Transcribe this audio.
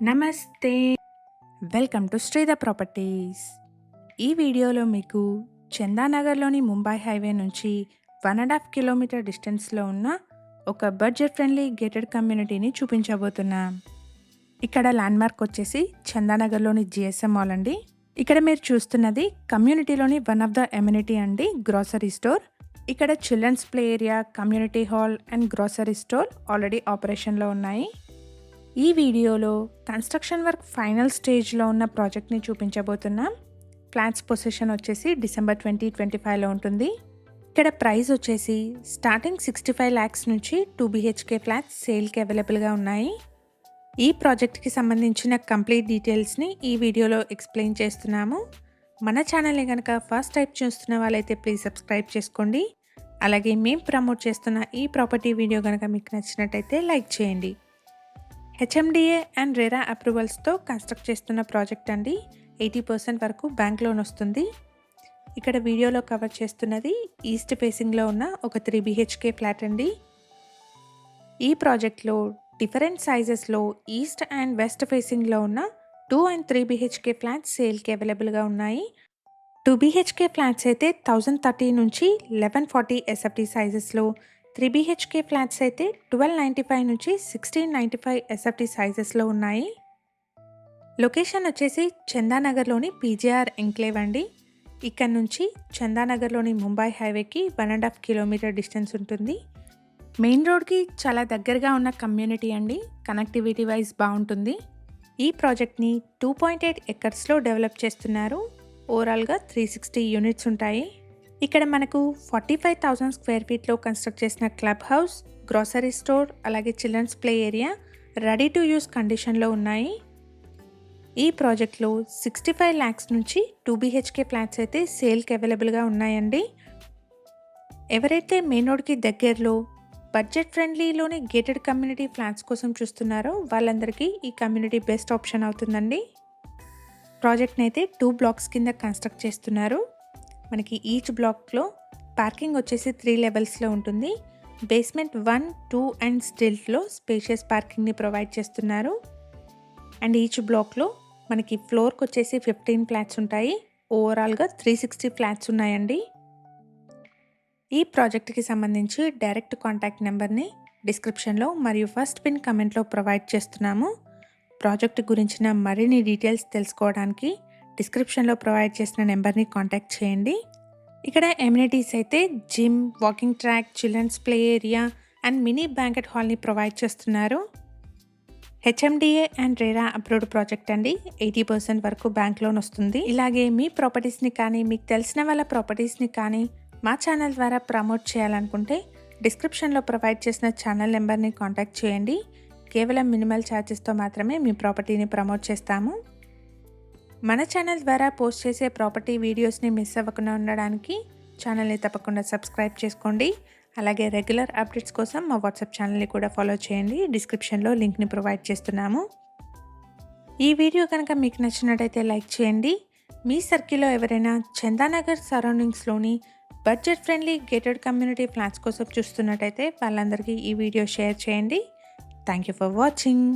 నమస్తే, welcome to శ్రీధ properties. ఈ వీడియోలో మీకు చందానగర్లోని ముంబై హైవే నుంచి 1.5 కిలోమీటర్ డిస్టెన్స్లో ఉన్న ఒక బడ్జెట్ ఫ్రెండ్లీ గేటెడ్ కమ్యూనిటీని చూపించబోతున్నాం. ఇక్కడ ల్యాండ్మార్క్ వచ్చేసి చందానగర్లోని జిఎస్ఎం మాల్ అండి. ఇక్కడ మీరు చూస్తున్నది కమ్యూనిటీలోని వన్ ఆఫ్ ద ఎమ్యూనిటీ అండి, గ్రోసరీ స్టోర్. ఇక్కడ children's play area, community hall and grocery store already ఆపరేషన్లో ఉన్నాయి. ఈ వీడియోలో కన్స్ట్రక్షన్ వర్క్ ఫైనల్ స్టేజ్లో ఉన్న ప్రాజెక్ట్ని చూపించబోతున్నాం. ఫ్లాట్స్ పొజిషన్ వచ్చేసి డిసెంబర్ 2025లో ఉంటుంది. ఇక్కడ ప్రైస్ వచ్చేసి స్టార్టింగ్ 65 lakhs నుంచి 2 BHK ఫ్లాట్స్ సేల్కి అవైలబుల్గా ఉన్నాయి. ఈ ప్రాజెక్ట్కి సంబంధించిన కంప్లీట్ డీటెయిల్స్ని ఈ వీడియోలో ఎక్స్ప్లెయిన్ చేస్తున్నాము. మన ఛానల్ని కనుక ఫస్ట్ టైం చూస్తున్న వాళ్ళైతే ప్లీజ్ సబ్స్క్రైబ్ చేసుకోండి. అలాగే మేము ప్రమోట్ చేస్తున్న ఈ ప్రాపర్టీ వీడియో కనుక మీకు నచ్చినట్టయితే లైక్ చేయండి. హెచ్ఎండిఏ అండ్ రెరా అప్రూవల్స్తో కన్స్ట్రక్ట్ చేస్తున్న ప్రాజెక్ట్ అండి. 80% వరకు బ్యాంక్ లోన్ వస్తుంది. ఇక్కడ వీడియోలో కవర్ చేస్తున్నది ఈస్ట్ ఫేసింగ్లో ఉన్న ఒక 3 BHK ఫ్లాట్ అండి. ఈ ప్రాజెక్ట్లో డిఫరెంట్ సైజెస్లో ఈస్ట్ అండ్ వెస్ట్ ఫేసింగ్లో ఉన్న 2 and 3 BHK ఫ్లాట్స్ సేల్కి అవైలబుల్గా ఉన్నాయి. 2 BHK ఫ్లాట్స్ అయితే 1030 నుంచి 1140 SFT సైజెస్లో, 3 BHK ఫ్లాట్స్ అయితే 1295 నుంచి 1695 SFT సైజెస్లో ఉన్నాయి. లొకేషన్ వచ్చేసి చందానగర్లోని పీజీఆర్ ఎంక్లేవ్ అండి. ఇక్కడ నుంచి చందానగర్లోని ముంబై హైవేకి 1.5 కిలోమీటర్ డిస్టెన్స్ ఉంటుంది. మెయిన్ రోడ్కి చాలా దగ్గరగా ఉన్న కమ్యూనిటీ అండి. కనెక్టివిటీ వైజ్ బాగుంటుంది. ఈ ప్రాజెక్ట్ని 2.8 acresలో డెవలప్ చేస్తున్నారు. ఓవరాల్గా 360 యూనిట్స్ ఉంటాయి. ఇక్కడ మనకు 45,000 స్క్వేర్ ఫీట్లో కన్స్ట్రక్ట్ చేసిన క్లబ్ హౌస్, గ్రోసరీ స్టోర్, అలాగే children's play area ready to use కండిషన్లో ఉన్నాయి. ఈ ప్రాజెక్ట్లో 65 lakhs నుంచి 2 BHK ఫ్లాట్స్ అయితే సేల్కి అవైలబుల్గా ఉన్నాయండి. ఎవరైతే మెయిన్ రోడ్కి దగ్గరలో బడ్జెట్ ఫ్రెండ్లీలోని గేటెడ్ కమ్యూనిటీ ఫ్లాట్స్ కోసం చూస్తున్నారో వాళ్ళందరికీ ఈ కమ్యూనిటీ బెస్ట్ ఆప్షన్ అవుతుందండి. ప్రాజెక్ట్ని అయితే 2 blocks కింద కన్స్ట్రక్ట్ చేస్తున్నారు. మనకి ఈచ్ బ్లాక్లో పార్కింగ్ వచ్చేసి 3 levelsలో ఉంటుంది. బేస్మెంట్ 1, 2 and స్టిల్ట్లో స్పేషియస్ పార్కింగ్ని ప్రొవైడ్ చేస్తున్నారు. అండ్ ఈచ్ బ్లాక్లో మనకి ఫ్లోర్కి వచ్చేసి 15 ఫ్లాట్స్ ఉంటాయి. ఓవరాల్గా 360 ఫ్లాట్స్ ఉన్నాయండి. ఈ ప్రాజెక్ట్కి సంబంధించి డైరెక్ట్ కాంటాక్ట్ నెంబర్ని డిస్క్రిప్షన్లో మరియు ఫస్ట్ పిన్ కమెంట్లో ప్రొవైడ్ చేస్తున్నాము. ప్రాజెక్ట్ గురించిన మరిన్ని డీటెయిల్స్ తెలుసుకోవడానికి డిస్క్రిప్షన్లో ప్రొవైడ్ చేసిన నెంబర్ని కాంటాక్ట్ చేయండి. ఇక్కడ ఎమ్యూనిటీస్ అయితే gym, walking track, children's play area and mini banquet హాల్ని ప్రొవైడ్ చేస్తున్నారు. HMDA and RERA approved project అండి. 80% వరకు బ్యాంక్ లోన్ వస్తుంది. ఇలాగే మీ ప్రాపర్టీస్ని కానీ మీకు తెలిసిన వాళ్ళ ప్రాపర్టీస్ని కానీ మా ఛానల్ ద్వారా ప్రమోట్ చేయాలనుకుంటే డిస్క్రిప్షన్లో ప్రొవైడ్ చేసిన ఛానల్ నెంబర్ని కాంటాక్ట్ చేయండి. కేవలం మినిమల్ ఛార్జెస్తో మాత్రమే మీ ప్రాపర్టీని ప్రమోట్ చేస్తాము. మన ఛానల్ ద్వారా పోస్ట్ చేసే ప్రాపర్టీ వీడియోస్ని మిస్ అవ్వకుండా ఉండడానికి ఛానల్ని తప్పకుండా సబ్స్క్రైబ్ చేసుకోండి. అలాగే రెగ్యులర్ అప్డేట్స్ కోసం మా వాట్సాప్ ఛానల్ని కూడా ఫాలో చేయండి. డిస్క్రిప్షన్లో లింక్ని ప్రొవైడ్ చేస్తున్నాము. ఈ వీడియో కనుక మీకు నచ్చినట్టయితే లైక్ చేయండి. మీ సర్కిల్లో ఎవరైనా చందానగర్ సరౌండింగ్స్లోని budget friendly gated community flats కోసం చూస్తున్నట్టయితే వాళ్ళందరికీ ఈ వీడియో షేర్ చేయండి. Thank you for watching.